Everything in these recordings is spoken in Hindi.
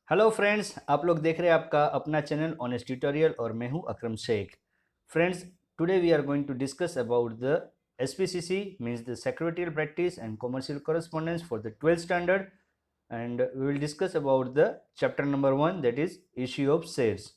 हेलो फ्रेंड्स, आप लोग देख रहे हैं आपका अपना चैनल ऑनेस्ट ट्यूटोरियल और मैं हूं Akram Shaikh. Friends, today we are going to discuss about the SPCC means the secretarial practice and commercial correspondence for the 12th standard and we will discuss about the chapter number 1 that is issue of shares.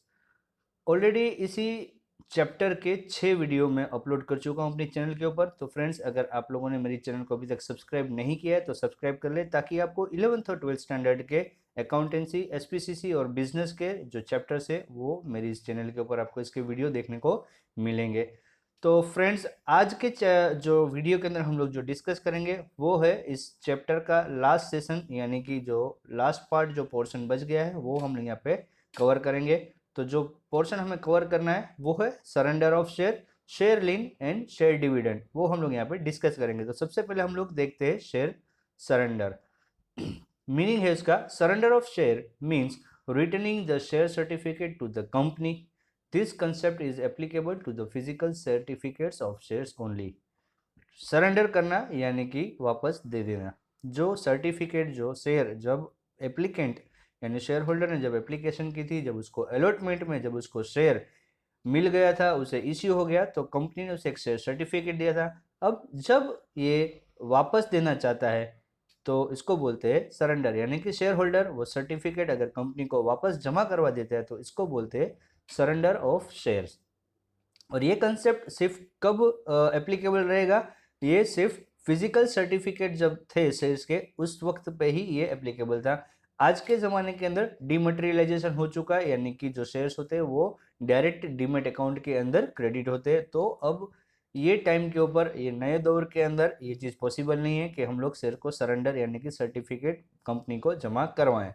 Already इसी चैप्टर के 6 वीडियो मैं अपलोड कर चुका हूं अपने चैनल के ऊपर। तो फ्रेंड्स, अगर आप लोगों ने मेरी चैनल को अभी तक सब्सक्राइब नहीं किया है तो सब्सक्राइब कर ले, ताकि आपको 11th और 12th स्टैंडर्ड के अकाउंटेंसी, SPCC और बिजनेस के जो चैप्टर्स है वो मेरी इस चैनल के ऊपर आपको इसके वीडियो देखने को मिलेंगे। तो फ्रेंड्स, आज के जो वीडियो के अंदर हम लोग जो डिस्कस करेंगे वो है इस चैप्टर का लास्ट सेशन, यानी कि जो लास्ट पार्ट जो पोर्शन बच गया है वो हम यहाँ पे कवर करेंगे। तो जो पोर्शन हमें कवर करना है वो है surrender of share, share lien and share dividend, वो हम लोग यहाँ पे डिस्कस करेंगे। तो सबसे पहले हम लोग देखते हैं शेयर सरेंडर। मीनिंग है इसका, surrender of share means returning the share certificate to the company. This concept is applicable to the physical certificates of shares only. Surrender करना यानी कि वापस दे देना। जो सर्टिफिकेट, जो शेयर जब एप्लीकेंट यानी शेयर होल्डर ने जब एप्लीकेशन की थी, जब उसको अलॉटमेंट में जब उसको शेयर मिल गया था, उसे इश्यू हो गया, तो कंपनी ने उसे एक शेयर सर्टिफिकेट दिया था। अब जब ये वापस देना चाहता है तो इसको बोलते हैं सरेंडर, यानी कि शेयर होल्डर वो सर्टिफिकेट अगर कंपनी को वापस जमा करवा देता है तो इसको बोलते हैं सरेंडर ऑफ शेयर्स। और ये कंसेप्ट सिर्फ कब एप्लीकेबल रहेगा? ये सिर्फ फिजिकल सर्टिफिकेट जब थे शेयर्स के, उस वक्त पे ही ये एप्लीकेबल था। आज के ज़माने के अंदर डीमटेरियलाइजेशन हो चुका है, यानी कि जो शेयर्स होते हैं वो डायरेक्ट डीमेट अकाउंट के अंदर क्रेडिट होते हैं। तो अब ये टाइम के ऊपर, ये नए दौर के अंदर ये चीज़ पॉसिबल नहीं है कि हम लोग शेयर को सरेंडर यानी कि सर्टिफिकेट कंपनी को जमा करवाएं।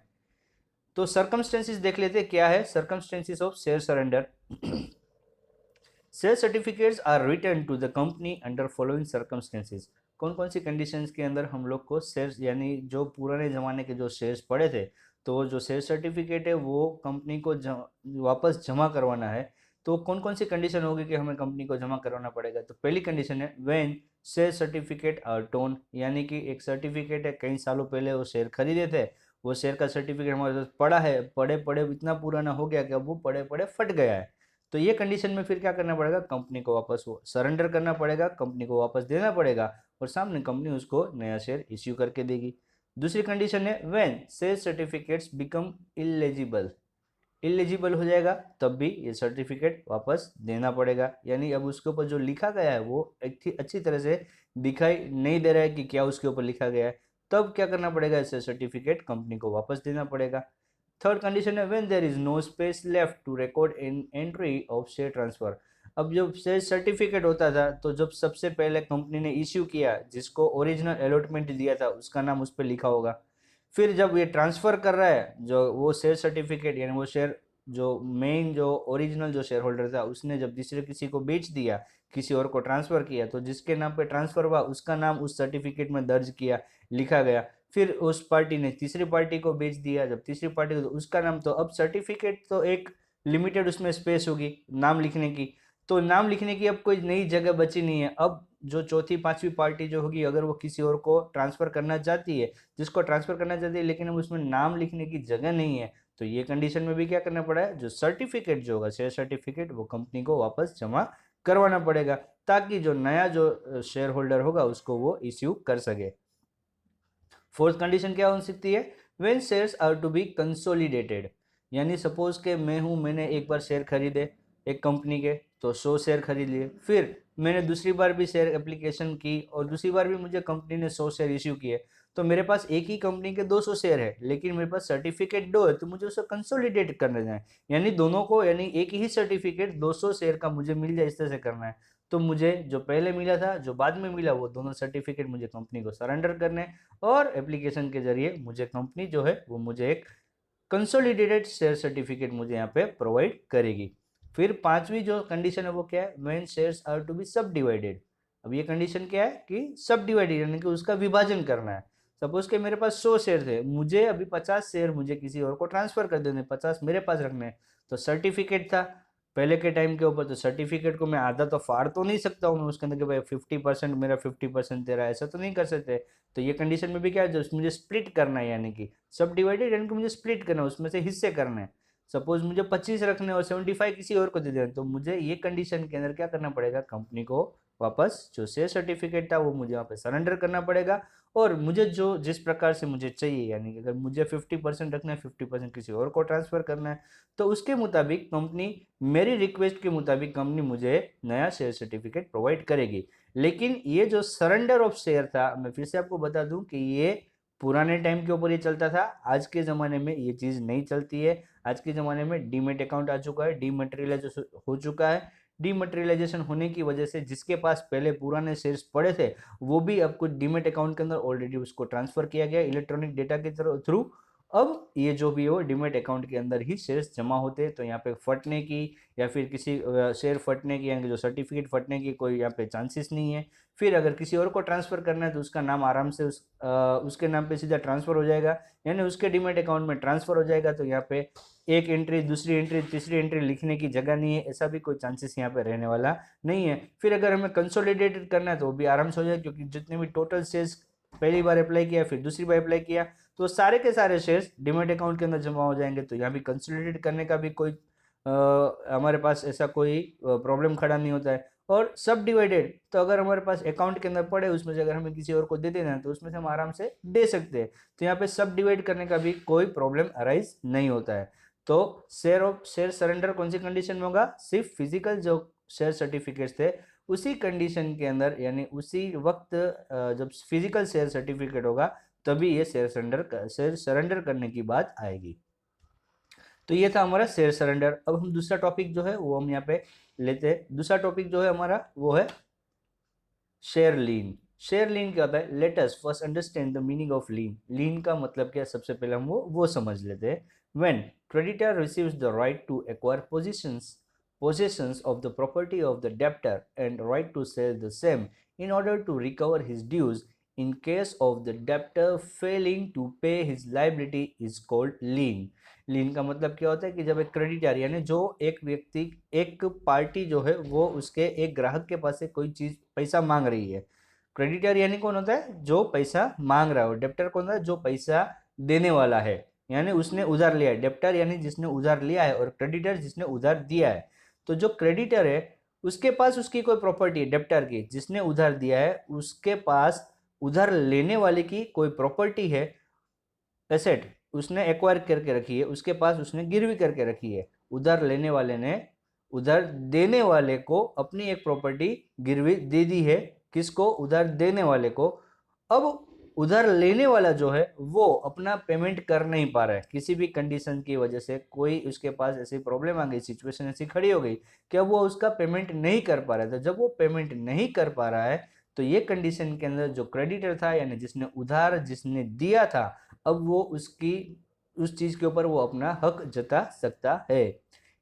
तो सर्कमस्टेंसेस देख लेते हैं, क्या है circumstances of share surrender. Share certificates are return to the company under following circumstances. कौन कौन सी कंडीशंस के अंदर हम लोग को शेयर्स, यानी जो पुराने ज़माने के जो शेयर्स पड़े थे, तो जो शेयर सर्टिफिकेट है वो कंपनी को वापस जमा करवाना है, तो कौन कौन सी कंडीशन होगी कि हमें कंपनी को जमा करवाना पड़ेगा? तो पहली कंडीशन है when share certificate are tone, यानी कि एक सर्टिफिकेट है, कई सालों पहले वो शेयर खरीदे थे, वो शेयर का सर्टिफिकेट हमारे पास पड़ा है, पड़े पड़े इतना पुराना हो गया कि अब वो पड़े पड़े फट गया है। तो ये कंडीशन में फिर क्या करना पड़ेगा? कंपनी को वापस वो सरेंडर करना पड़ेगा, कंपनी को वापस देना पड़ेगा, और सामने कंपनी उसको नया शेयर इश्यू करके देगी। दूसरी कंडीशन है when share certificates become illegible. Illegible हो जाएगा तब भी ये सर्टिफिकेट वापस देना पड़ेगा, यानी अब उसके ऊपर जो लिखा गया है वो अच्छी तरह से दिखाई नहीं दे रहा है कि क्या उसके ऊपर लिखा गया है, तब क्या करना पड़ेगा? ऐसे सर्टिफिकेट कंपनी को वापस देना पड़ेगा। थर्ड कंडीशन है when there is no space left to record in entry of share transfer. अब जब शेयर सर्टिफिकेट होता था तो जब सबसे पहले कंपनी ने इश्यू किया, जिसको ओरिजिनल अलॉटमेंट दिया था उसका नाम उस पर लिखा होगा। फिर जब ये ट्रांसफर कर रहा है जो वो शेयर सर्टिफिकेट, यानी वो शेयर जो मेन जो ओरिजिनल जो शेयर होल्डर था उसने जब दूसरे किसी को बेच दिया, किसी और को ट्रांसफर किया, तो जिसके नाम पे ट्रांसफर हुआ उसका नाम उस सर्टिफिकेट में दर्ज किया, लिखा गया। फिर उस पार्टी ने तीसरी पार्टी को बेच दिया, जब तीसरी पार्टी को, तो उसका नाम, तो अब सर्टिफिकेट तो एक लिमिटेड उसमें स्पेस होगी नाम लिखने की, तो नाम लिखने की अब कोई नई जगह बची नहीं है। अब जो चौथी पांचवी पार्टी जो होगी, अगर वो किसी और को ट्रांसफर करना चाहती है, जिसको ट्रांसफर करना चाहती है, लेकिन अब उसमें नाम लिखने की जगह नहीं है, तो ये कंडीशन में भी क्या करना पड़ा है? जो सर्टिफिकेट जो होगा शेयर सर्टिफिकेट, वो कंपनी को वापस जमा करवाना पड़ेगा, ताकि जो नया जो शेयर होल्डर होगा उसको वो इश्यू कर सके। फोर्थ कंडीशन क्या हो सकती है? When shares are to be consolidated, यानी सपोज के मैं हूं, मैंने एक बार शेयर खरीदे एक कंपनी के, तो 100 शेयर खरीद लिए, फिर मैंने दूसरी बार भी शेयर एप्लीकेशन की और दूसरी बार भी मुझे कंपनी ने 100 शेयर इश्यू किए, तो मेरे पास एक ही कंपनी के 200 शेयर है, लेकिन मेरे पास सर्टिफिकेट दो है, तो मुझे उसे कंसोलिडेट करना है, यानी दोनों को, यानी एक ही सर्टिफिकेट 200 शेयर का मुझे मिल जाए, इस तरह से करना है। तो मुझे जो पहले मिला था, जो बाद में मिला, वो दोनों सर्टिफिकेट मुझे कंपनी को सरेंडर करने, और एप्लीकेशन के जरिए मुझे कंपनी जो है वो मुझे एक कंसोलिडेटेड शेयर सर्टिफिकेट मुझे यहाँ पे प्रोवाइड करेगी। फिर पांचवी जो कंडीशन है वो क्या है? When shares are to be subdivided. अब ये कंडीशन क्या है कि सब डिवाइडेड, यानी कि उसका विभाजन करना है। सपोज के मेरे पास 100 शेयर थे, मुझे अभी 50 शेयर मुझे किसी और को ट्रांसफर कर देने, 50 मेरे पास रखने हैं, तो सर्टिफिकेट था, पहले के टाइम के ऊपर तो सर्टिफिकेट को मैं आधा तो फाड़ तो नहीं सकता हूँ मैं उसके अंदर कि भाई 50% मेरा 50% तेरा, ऐसा तो नहीं कर सकते। तो ये कंडीशन में भी क्या है, जो मुझे स्प्लिट करना है, यानी कि सब डिवाइडेड, यानी कि मुझे स्प्लिट करना है, उसमें से हिस्से करने हैं। सपोज मुझे 25 रखने और 75 किसी और को दे देना, तो मुझे ये कंडीशन के अंदर क्या करना पड़ेगा, कंपनी को वापस जो शेयर सर्टिफिकेट था वो मुझे वहाँ पे सरेंडर करना पड़ेगा। और मुझे जो जिस प्रकार से मुझे चाहिए, यानी कि अगर मुझे 50% रखना है, 50% किसी और को ट्रांसफर करना है, तो उसके मुताबिक कंपनी, मेरी रिक्वेस्ट के मुताबिक कंपनी मुझे नया शेयर सर्टिफिकेट प्रोवाइड करेगी। लेकिन ये जो सरेंडर ऑफ शेयर था, मैं फिर से आपको बता दूं कि ये पुराने टाइम के ऊपर ये चलता था, आज के ज़माने में ये चीज़ नहीं चलती है। आज के ज़माने में डीमेट अकाउंट आ चुका है, डीमटेरियलाइजेशन हो चुका है। डीमटेरियलाइजेशन होने की वजह से जिसके पास पहले पुराने शेयर्स पड़े थे, वो भी अब कुछ डीमेट अकाउंट के अंदर ऑलरेडी उसको ट्रांसफर किया गया इलेक्ट्रॉनिक डेटा के थ्रू। अब ये जो भी हो डीमेट अकाउंट के अंदर ही शेयर्स जमा होते हैं, तो यहाँ पे फटने की या फिर किसी शेयर फटने की, यानी कि जो सर्टिफिकेट फटने की कोई यहाँ पे चांसेस नहीं है। फिर अगर किसी और को ट्रांसफर करना है तो उसका नाम आराम से उसके नाम पे सीधा ट्रांसफर हो जाएगा, यानी उसके डीमेट अकाउंट में ट्रांसफर हो जाएगा। तो यहाँ पे एक एंट्री, दूसरी एंट्री, तीसरी एंट्री लिखने की जगह नहीं है, ऐसा भी कोई चांसेस यहाँ पे रहने वाला नहीं है। फिर अगर हमें कंसोलिडेटेड करना है तो वो भी आराम से हो जाएगा, क्योंकि जितने भी टोटल शेयर्स पहली बार अप्लाई किया, फिर दूसरी बार अप्लाई किया, तो सारे के सारे शेयर्स डीमेट अकाउंट के अंदर जमा हो जाएंगे। तो यहाँ भी कंसोलिडेट करने का भी कोई हमारे पास ऐसा कोई प्रॉब्लम खड़ा नहीं होता है। और सब डिवाइडेड, तो अगर हमारे पास अकाउंट के अंदर पड़े, उसमें से अगर हमें किसी और को दे देना है तो उसमें से हम आराम से दे सकते हैं। तो यहाँ पे सब डिवाइड करने का भी कोई प्रॉब्लम अराइज नहीं होता है। तो शेयर सरेंडर कौन सी कंडीशन में होगा, सिर्फ फिजिकल जो शेयर सर्टिफिकेट्स थे उसी कंडीशन के अंदर, यानी उसी वक्त जब फिजिकल शेयर सर्टिफिकेट होगा तभी ये शेयर सरेंडर करने की बात आएगी। तो ये था हमारा शेयर सरेंडर। अब हम दूसरा टॉपिक जो है वो हम यहाँ पे लेते हैं। दूसरा टॉपिक जो है हमारा वो है शेयर लीन। शेयर लीन क्या होता है, let us first understand the meaning of lien. Lien का मतलब क्या है, सबसे पहले हम वो समझ लेते हैं। When creditor receives the right to acquire possessions of the property of the debtor and right to sell the same in order to recover his dues in case of the debtor failing to pay his liability is called lien। लीन का मतलब क्या होता है कि जब एक क्रेडिटर, यानी जो एक व्यक्ति, एक पार्टी जो है वो उसके एक ग्राहक के पास से कोई चीज पैसा मांग रही है। क्रेडिटर यानी कौन होता है, जो पैसा मांग रहा है। डेप्टर कौन होता है, जो पैसा देने वाला है, यानी उसने उधार लिया है। डेप्टर यानी जिसने उधार लिया है, और क्रेडिटर जिसने उधार दिया है। तो जो क्रेडिटर है उसके पास उसकी कोई प्रॉपर्टी है, डेप्टर की, जिसने उधार दिया है उसके पास उधार लेने वाले की कोई प्रॉपर्टी है, एसेट उसने एक्वायर करके रखी है, उसके पास उसने गिरवी करके रखी है। उधार लेने वाले ने उधार देने वाले को अपनी एक प्रॉपर्टी गिरवी दे दी है, किसको, उधार देने वाले को। अब उधार लेने वाला जो है वो अपना पेमेंट कर नहीं पा रहा है, किसी भी कंडीशन की वजह से कोई उसके पास ऐसी प्रॉब्लम आ गई, सिचुएशन ऐसी खड़ी हो गई कि अब वो उसका पेमेंट नहीं कर पा रहा था। जब वो पेमेंट नहीं कर पा रहा है तो ये कंडीशन के अंदर जो क्रेडिटर था, यानी जिसने उधार जिसने दिया था, अब वो उस चीज के ऊपर वो अपना हक जता सकता है।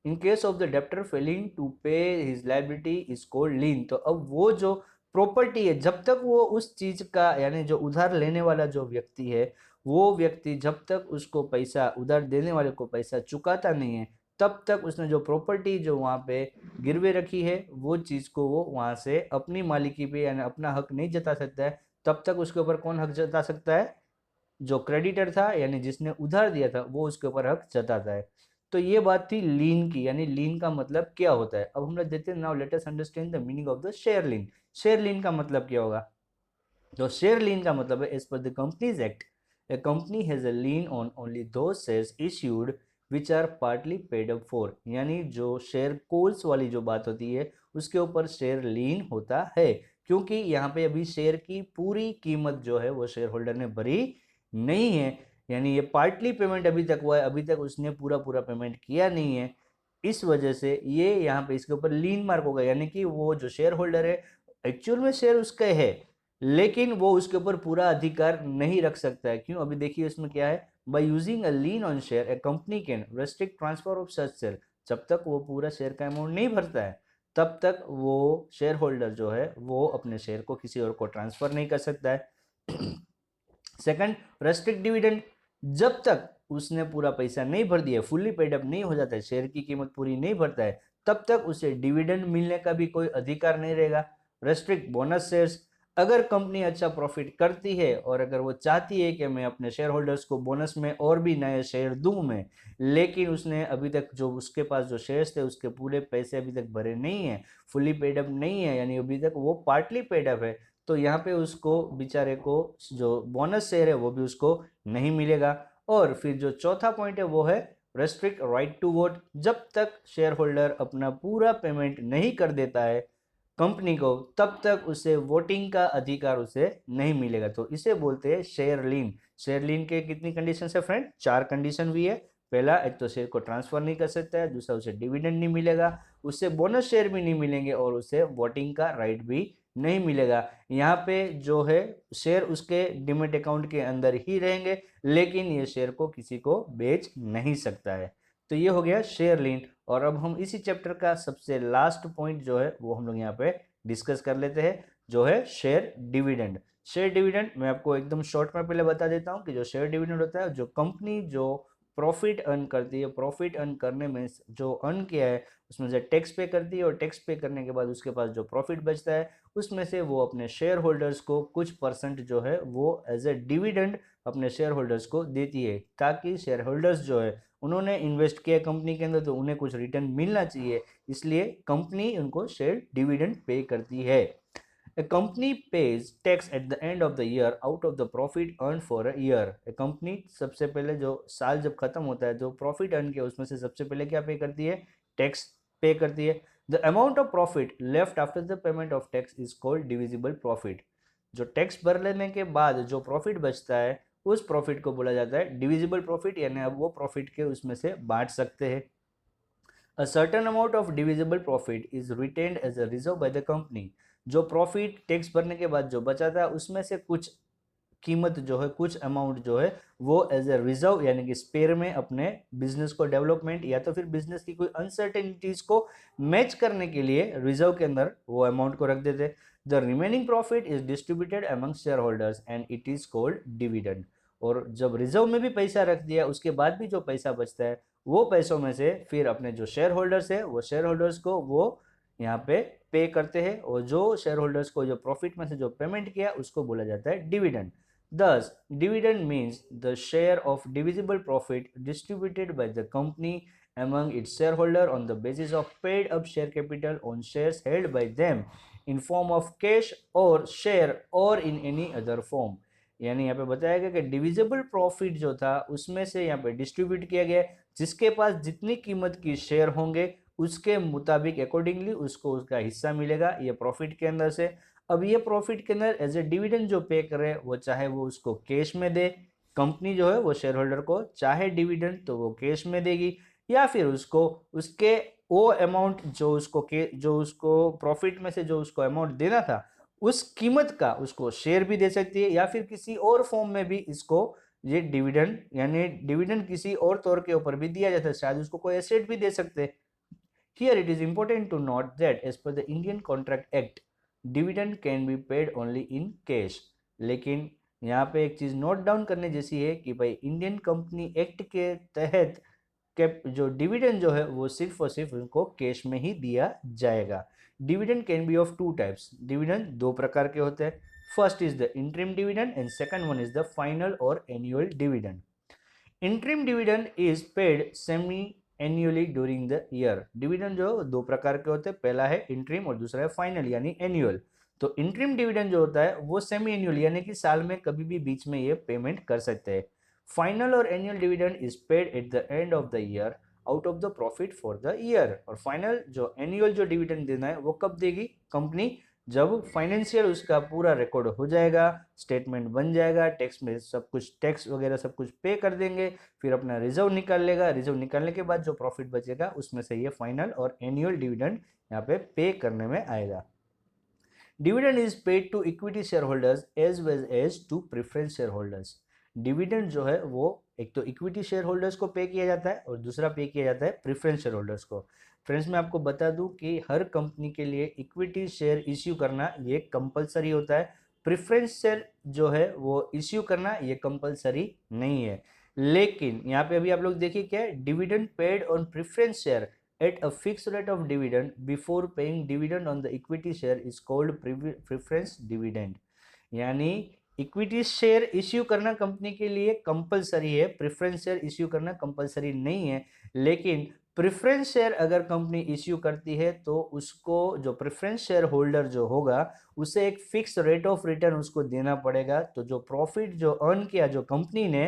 In case of the debtor failing to pay his liability is called lien. तो अब वो जो प्रॉपर्टी है, जब तक वो उस चीज का, यानी जो उधार लेने वाला जो व्यक्ति है, वो व्यक्ति जब तक उसको पैसा, उधार देने वाले को पैसा चुकाता नहीं है, तब तक उसने जो प्रॉपर्टी जो वहाँ पे गिरवे रखी है वो चीज को वो वहां से अपनी मालिकी पे, यानी अपना हक नहीं जता सकता है। तब तक उसके ऊपर कौन हक जता सकता है, जो क्रेडिटर था, यानी जिसने उधार दिया था, वो उसके ऊपर हक जताता है। तो ये बात थी लीन की, यानी लीन का मतलब क्या होता है। अब हम लोग देखते हैं, now let us understand the meaning of the share lien. Share lien का मतलब क्या होगा, तो शेयर लीन का मतलब है, as per the companies act a company has a lien on only दो shares issued which are partly paid up for. यानी जो शेयर कोल्स वाली जो बात होती है उसके ऊपर शेयर लीन होता है, क्योंकि यहाँ पे अभी शेयर की पूरी कीमत जो है वो शेयर होल्डर ने भरी नहीं है, यानी ये पार्टली पेमेंट अभी तक हुआ है, अभी तक उसने पूरा पूरा पेमेंट किया नहीं है। इस वजह से ये यहाँ पे इसके ऊपर लीन मार्क होगा, यानी कि वो जो शेयर होल्डर है एक्चुअल में शेयर उसका है, लेकिन वो उसके ऊपर पूरा अधिकार नहीं रख सकता है। क्यों, अभी देखिए इसमें क्या है, by using a lien on share A company can restrict transfer of such share. जब तक वो पूरा शेयर का अमाउंट नहीं भरता है तब तक वो शेयर होल्डर जो है वो अपने शेयर को किसी और को ट्रांसफर नहीं कर सकता है। Second, restrict dividend. जब तक उसने पूरा पैसा नहीं भर दिया, फुल्ली पेड अप नहीं हो जाता है, शेयर की कीमत पूरी नहीं भरता है, तब तक उसे डिविडेंड मिलने का भी कोई अधिकार नहीं रहेगा। रेस्ट्रिक्ट बोनस शेयर्स, अगर कंपनी अच्छा प्रॉफिट करती है और अगर वो चाहती है कि मैं अपने शेयर होल्डर्स को बोनस में और भी नए शेयर दूं मैं, लेकिन उसने अभी तक जो उसके पास जो शेयर्स थे उसके पूरे पैसे अभी तक भरे नहीं है, फुली पेड अप नहीं है, यानी अभी तक वो पार्टली पेड अप है, तो यहाँ पे उसको बेचारे को जो बोनस शेयर है वो भी उसको नहीं मिलेगा। और फिर जो चौथा पॉइंट है वो है रेस्ट्रिक्ट राइट टू वोट, जब तक शेयर होल्डर अपना पूरा पेमेंट नहीं कर देता है कंपनी को तब तक उसे वोटिंग का अधिकार उसे नहीं मिलेगा। तो इसे बोलते हैं शेयर लीन। शेयर लीन के कितनी कंडीशन है फ्रेंड? 4 कंडीशन भी है। पहला, एक तो शेयर को ट्रांसफर नहीं कर सकता है, दूसरा उसे डिविडेंड नहीं मिलेगा, उससे बोनस शेयर भी नहीं मिलेंगे और उसे वोटिंग का राइट भी नहीं मिलेगा। यहाँ पे जो है शेयर उसके डिमेट अकाउंट के अंदर ही रहेंगे, लेकिन ये शेयर को किसी को बेच नहीं सकता है। तो ये हो गया शेयर लीन। और अब हम इसी चैप्टर का सबसे लास्ट पॉइंट जो है वो हम लोग यहाँ पे डिस्कस कर लेते हैं, जो है शेयर डिविडेंड। शेयर डिविडेंड मैं आपको एकदम शॉर्ट में पहले बता देता हूँ कि जो शेयर डिविडेंड होता है, जो कंपनी जो प्रॉफिट अर्न करती है, प्रॉफिट अर्न करने में जो अर्न किया है उसमें से टैक्स पे करती है, और टैक्स पे करने के बाद उसके पास जो प्रॉफिट बचता है उसमें से वो अपने शेयर होल्डर्स को कुछ परसेंट जो है वो एज ए डिविडेंड अपने शेयर होल्डर्स को देती है, ताकि शेयर होल्डर्स जो है उन्होंने इन्वेस्ट किया कंपनी के अंदर तो उन्हें कुछ रिटर्न मिलना चाहिए, इसलिए कंपनी उनको शेयर डिविडेंड पे करती है। A company pays tax at the end of the year out of the profit earned for a year. A company सबसे पहले जो साल जब खत्म होता है जो प्रॉफिट अर्न किया उसमें से सबसे पहले क्या पे करती है? टैक्स पे करती है। The amount of profit left after the payment of tax is called divisible profit. जो टैक्स भर लेने के बाद जो प्रॉफिट बचता है उस प्रॉफिट को बोला जाता है डिविजिबल प्रॉफिट, यानी अब वो प्रॉफिट के उसमें से बांट सकते हैं। A certain amount of divisible profit is retained as a reserve by the company. जो प्रॉफिट टैक्स भरने के बाद जो बचा था उसमें से कुछ कीमत जो है, कुछ अमाउंट जो है वो एज ए रिजर्व यानी कि स्पेयर में अपने बिजनेस को डेवलपमेंट या तो फिर बिजनेस की कोई अनसर्टेनिटीज को मैच करने के लिए रिजर्व के अंदर वो अमाउंट को रख देते। The remaining profit is distributed among share holders and it is called dividend. और जब रिजर्व में भी पैसा रख दिया उसके बाद भी जो पैसा बचता है वो पैसों में से फिर अपने जो शेयर होल्डर्स है वो शेयर होल्डर्स को वो यहाँ पे करते हैं, और जो शेयर होल्डर्स को जो प्रॉफिट में से जो पेमेंट किया उसको बोला जाता है dividend. Thus, dividend means the share of divisible profit distributed by the company among its shareholder on the basis of paid up share capital on shares held by them in form of cash or share or in any other form। यानी यहाँ पे बताया गया कि डिविजिबल प्रॉफिट जो था उसमें से यहाँ पे डिस्ट्रीब्यूट किया गया, जिसके पास जितनी कीमत की शेयर होंगे उसके मुताबिक अकॉर्डिंगली उसको उसका हिस्सा मिलेगा ये प्रॉफिट के अंदर से। अब ये प्रॉफिट के अंदर एज ए डिविडेंड जो पे करे वो चाहे वो उसको कैश में दे, कंपनी जो है वो शेयर होल्डर को चाहे डिविडेंड तो वो कैश में देगी, या फिर उसको उसके वो अमाउंट जो उसको प्रॉफिट में से जो उसको अमाउंट देना था उस कीमत का उसको शेयर भी दे सकती है, या फिर किसी और फॉर्म में भी इसको ये डिविडेंड यानी डिविडेंड किसी और तौर के ऊपर भी दिया जाता है, शायद उसको कोई एसेट भी दे सकते हैं। Here it is important to note that as per the Indian Contract Act, dividend can be paid only in cash। लेकिन यहाँ पे एक चीज नोट डाउन करने जैसी है कि भाई इंडियन कंपनी एक्ट के तहत जो डिविडेंड जो है वो सिर्फ और सिर्फ उनको कैश में ही दिया जाएगा। Dividend can be of 2 types. Dividend 2 प्रकार के होते हैं। First is the interim dividend and second one is the final और annual dividend. Interim dividend is paid semi annually during the year. Dividend जो 2 प्रकार के होते हैं, पहला है इंटरिम और दूसरा है फाइनल यानी एनुअल। तो इंटरिम डिविडेंड जो होता है वो सेमी एनुअल यानी कि साल में कभी भी बीच में ये पेमेंट कर सकते हैं। फाइनल और annual dividend is paid at the end of the year out of the profit for the year. और फाइनल जो एनुअल जो डिविडेंड देना है वो कब देगी कंपनी? जब फाइनेंशियल उसका पूरा रिकॉर्ड हो जाएगा, स्टेटमेंट बन जाएगा, टैक्स में सब कुछ टैक्स वगैरह सब कुछ पे कर देंगे, फिर अपना रिजर्व निकाल लेगा, रिजर्व निकालने के बाद जो प्रॉफिट बचेगा उसमें से ये फाइनल और एनुअल डिविडेंड यहाँ पे करने में आएगा। Dividend is paid to equity share holders as well as to preference share holders. Dividend जो है वो एक तो इक्विटी शेयर होल्डर्स को पे किया जाता है और दूसरा पे किया जाता है प्रेफरेंस शेयर होल्डर्स को। फ्रेंड्स मैं आपको बता दूं कि हर कंपनी के लिए इक्विटी शेयर इश्यू करना ये कंपलसरी होता है, प्रेफरेंस शेयर जो है वो इश्यू करना ये कंपलसरी नहीं है। लेकिन यहाँ पे अभी आप लोग देखिए क्या है, dividend paid on preference share at a fixed rate of dividend before paying dividend on the equity share is called preference dividend। यानी इक्विटी शेयर इश्यू करना कंपनी के लिए कंपलसरी है, प्रेफरेंस शेयर इश्यू करना कंपलसरी नहीं है। लेकिन प्रेफरेंस शेयर अगर कंपनी इश्यू करती है तो उसको जो प्रेफरेंस शेयर होल्डर जो होगा उसे एक फिक्स रेट ऑफ रिटर्न उसको देना पड़ेगा। तो जो प्रॉफिट जो अर्न किया जो कंपनी ने,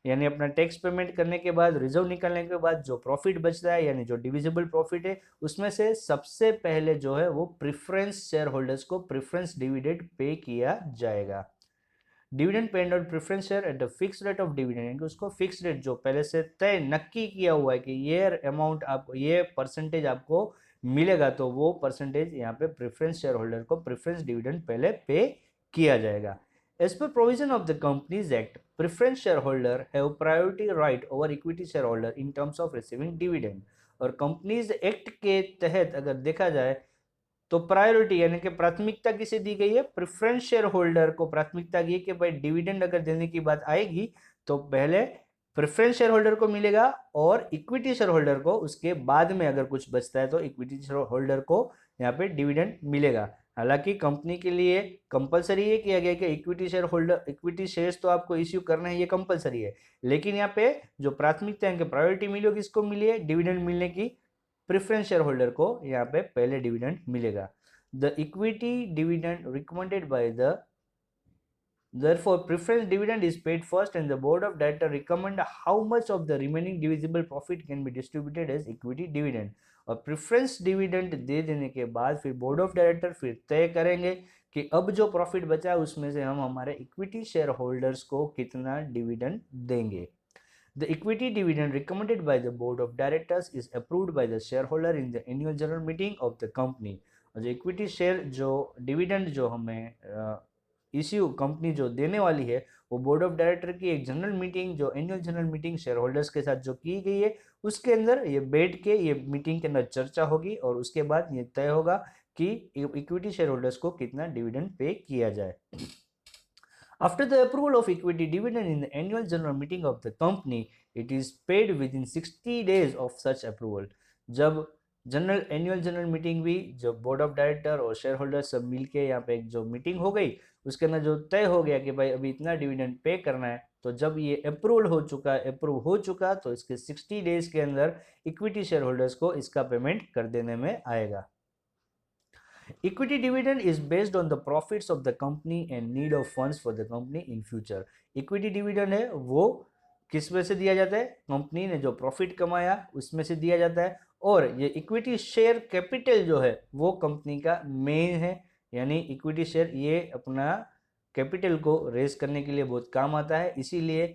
यानी अपना टैक्स पेमेंट करने के बाद, रिजर्व निकालने के बाद जो प्रॉफिट बचता है यानी जो डिविजिबल प्रॉफिट है, उसमें से सबसे पहले जो है वो प्रेफरेंस शेयर होल्डर्स को प्रेफरेंस डिविडेंड पे किया जाएगा। Dividend paid on preference share at the fix rate of dividend, यानी उसको फिक्स रेट जो पहले से तय नक्की किया हुआ है कि ये अमाउंट आपको, ये परसेंटेज आपको मिलेगा, तो वो परसेंटेज यहाँ पे प्रेफरेंस शेयर होल्डर को प्रेफरेंस डिविडेंड पहले पे किया जाएगा। As per provision of the Companies Act, preference shareholder have priority right over equity shareholder in terms of receiving dividend। और कंपनीज एक्ट के तहत अगर देखा जाए तो प्रायोरिटी यानी कि प्राथमिकता किसे दी गई है, प्रेफरेंस शेयर होल्डर को प्राथमिकता दी कि भाई डिविडेंड अगर देने की बात आएगी तो पहले प्रेफरेंस शेयर होल्डर को मिलेगा और इक्विटी शेयर होल्डर को उसके बाद में अगर कुछ बचता है तो इक्विटी शेयर होल्डर को यहाँ पे डिविडेंड मिलेगा। हालांकि कंपनी के लिए कंपलसरी ये किया गया कि equity share holder, equity shares तो आपको इश्यू करना है, ये कंपलसरी है। लेकिन यहाँ पे जो प्राथमिकता है, प्रायोरिटी मिली होगी, किसको मिली है, डिविडेंड मिलने की, प्रेफरेंस शेयर होल्डर को यहाँ पे पहले डिविडेंड मिलेगा। The equity dividend recommended by the, therefore preference dividend is paid first and the board of directors recommend how much of the remaining divisible profit can be distributed as equity dividend। और प्रेफरेंस डिविडेंड दे देने के बाद फिर बोर्ड ऑफ डायरेक्टर फिर तय करेंगे कि अब जो प्रॉफिट बचा है उसमें से हम हमारे इक्विटी शेयर होल्डर्स को कितना डिविडेंड देंगे। The equity dividend recommended by the board of directors is approved by the shareholder in the annual general meeting of the company। और जो इक्विटी शेयर जो डिविडेंड जो हमें इश्यू कंपनी जो देने वाली है वो बोर्ड ऑफ डायरेक्टर की एक जनरल मीटिंग, जो annual general meeting share holders के साथ जो की गई है, उसके अंदर ये बैठ के ये मीटिंग के अंदर चर्चा होगी और उसके बाद ये तय होगा कि इक्विटी शेयर होल्डर्स को कितना डिविडेंड पे किया जाए। After the approval of equity dividend in the annual general meeting of the company, it is paid within 60 days of such approval। जब एनुअल जनरल मीटिंग भी, जब बोर्ड ऑफ डायरेक्टर और शेयर होल्डर सब मिलके यहाँ पे एक जो मीटिंग हो गई उसके अंदर जो तय हो गया कि भाई अभी इतना डिविडेंड पे करना है, तो जब ये अप्रूव हो चुका तो इसके 60 डेज के अंदर इक्विटी शेयर होल्डर्स को इसका पेमेंट कर देने में आएगा। Equity dividend is based on the profits of the company and need of funds for the company in future। Equity dividend है वो किस में से दिया जाता है, कंपनी ने जो प्रॉफिट कमाया उसमें से दिया जाता है। और ये इक्विटी शेयर कैपिटल जो है वो कंपनी का मेन है, यानी इक्विटी शेयर ये अपना कैपिटल को रेज करने के लिए बहुत काम आता है। इसीलिए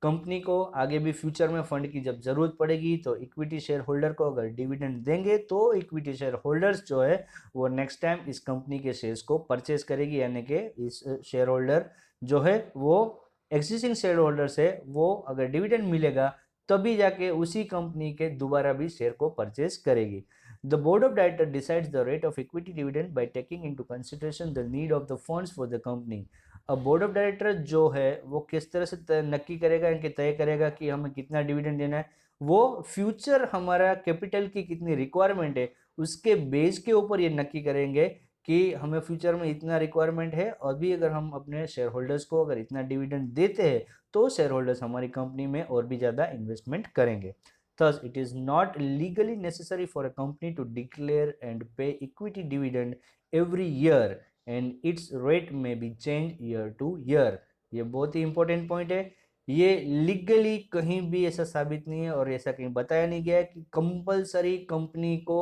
कंपनी को आगे भी फ्यूचर में फंड की जब जरूरत पड़ेगी तो इक्विटी शेयर होल्डर को अगर डिविडेंड देंगे तो इक्विटी शेयर होल्डर्स जो है वो नेक्स्ट टाइम इस कंपनी के शेयर्स को परचेज करेगी, यानी कि इस शेयर होल्डर जो है वो एग्जिस्टिंग शेयर होल्डर से वो अगर डिविडेंड मिलेगा तभी जाके उसी कंपनी के दोबारा भी शेयर को परचेज करेगी। The board of directors decides the rate of equity dividend by taking into consideration the need of the funds for the company। अब बोर्ड ऑफ डायरेक्टर जो है वो किस तरह से नक्की करेगा, इनके तय करेगा कि हमें कितना डिविडेंड देना है, वो फ्यूचर हमारा कैपिटल की कितनी रिक्वायरमेंट है उसके बेस के ऊपर ये नक्की करेंगे कि हमें फ्यूचर में इतना रिक्वायरमेंट है और भी अगर हम अपने शेयर होल्डर्स को अगर इतना डिविडेंड देते हैं तो शेयर होल्डर्स हमारी कंपनी में और भी ज़्यादा इन्वेस्टमेंट करेंगे। Thus, it is not legally necessary for a company to declare and pay equity dividend every year and its rate may be changed year to year। ये बहुत ही इंपॉर्टेंट पॉइंट है, ये लीगली कहीं भी ऐसा साबित नहीं है और ऐसा कहीं बताया नहीं गया कि कंपलसरी कंपनी को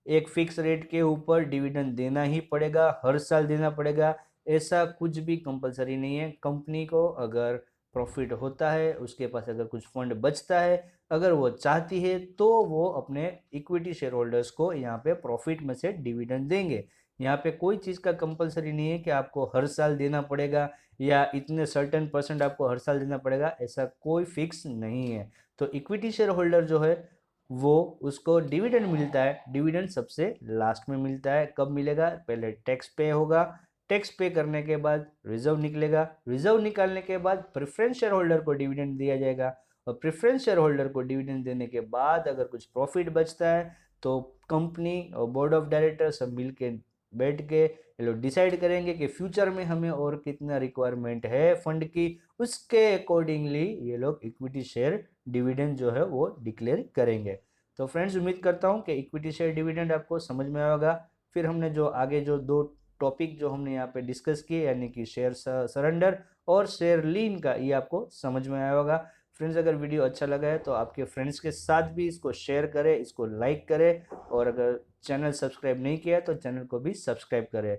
एक फिक्स रेट के ऊपर डिविडेंड देना ही पड़ेगा, हर साल देना पड़ेगा, ऐसा कुछ भी कंपलसरी नहीं है। कंपनी को अगर प्रॉफिट होता है, उसके पास अगर कुछ फंड बचता है, अगर वो चाहती है तो वो अपने इक्विटी शेयर होल्डर्स को यहाँ पे प्रॉफिट में से डिविडेंड देंगे। यहाँ पे कोई चीज़ का कंपलसरी नहीं है कि आपको हर साल देना पड़ेगा या इतने सर्टेन परसेंट आपको हर साल देना पड़ेगा, ऐसा कोई फिक्स नहीं है। तो इक्विटी शेयर होल्डर जो है वो उसको डिविडेंड मिलता है, डिविडेंड सबसे लास्ट में मिलता है। कब मिलेगा, पहले टैक्स पे होगा, टैक्स पे करने के बाद रिजर्व निकलेगा, रिजर्व निकालने के बाद प्रेफरेंस शेयर होल्डर को डिविडेंड दिया जाएगा और प्रेफरेंस शेयर होल्डर को डिविडेंड देने के बाद अगर कुछ प्रॉफिट बचता है तो कंपनी और बोर्ड ऑफ डायरेक्टर सब मिल के बैठ के ये लोग डिसाइड करेंगे कि फ्यूचर में हमें और कितना रिक्वायरमेंट है फंड की, उसके अकॉर्डिंगली ये लोग इक्विटी शेयर डिविडेंड जो है वो डिक्लेयर करेंगे। तो फ्रेंड्स उम्मीद करता हूँ कि इक्विटी शेयर डिविडेंड आपको समझ में आया होगा। फिर हमने जो आगे जो दो टॉपिक जो हमने यहाँ पे डिस्कस किए, यानी कि शेयर सरेंडर और शेयर लीन का, ये आपको समझ में आया होगा। फ्रेंड्स अगर वीडियो अच्छा लगा है तो आपके फ्रेंड्स के साथ भी इसको शेयर करें, इसको लाइक करें, और अगर चैनल सब्सक्राइब नहीं किया है तो चैनल को भी सब्सक्राइब करें।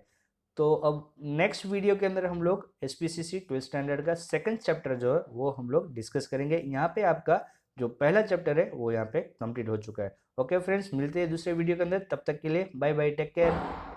तो अब नेक्स्ट वीडियो के अंदर हम लोग एसपीसीसी 12th स्टैंडर्ड का सेकंड चैप्टर जो है वो हम लोग डिस्कस करेंगे। यहाँ पे आपका जो पहला चैप्टर है वो यहाँ पे कंप्लीट हो चुका है। ओके फ्रेंड्स, मिलते हैं दूसरे वीडियो के अंदर, तब तक के लिए बाय बाय, टेक केयर।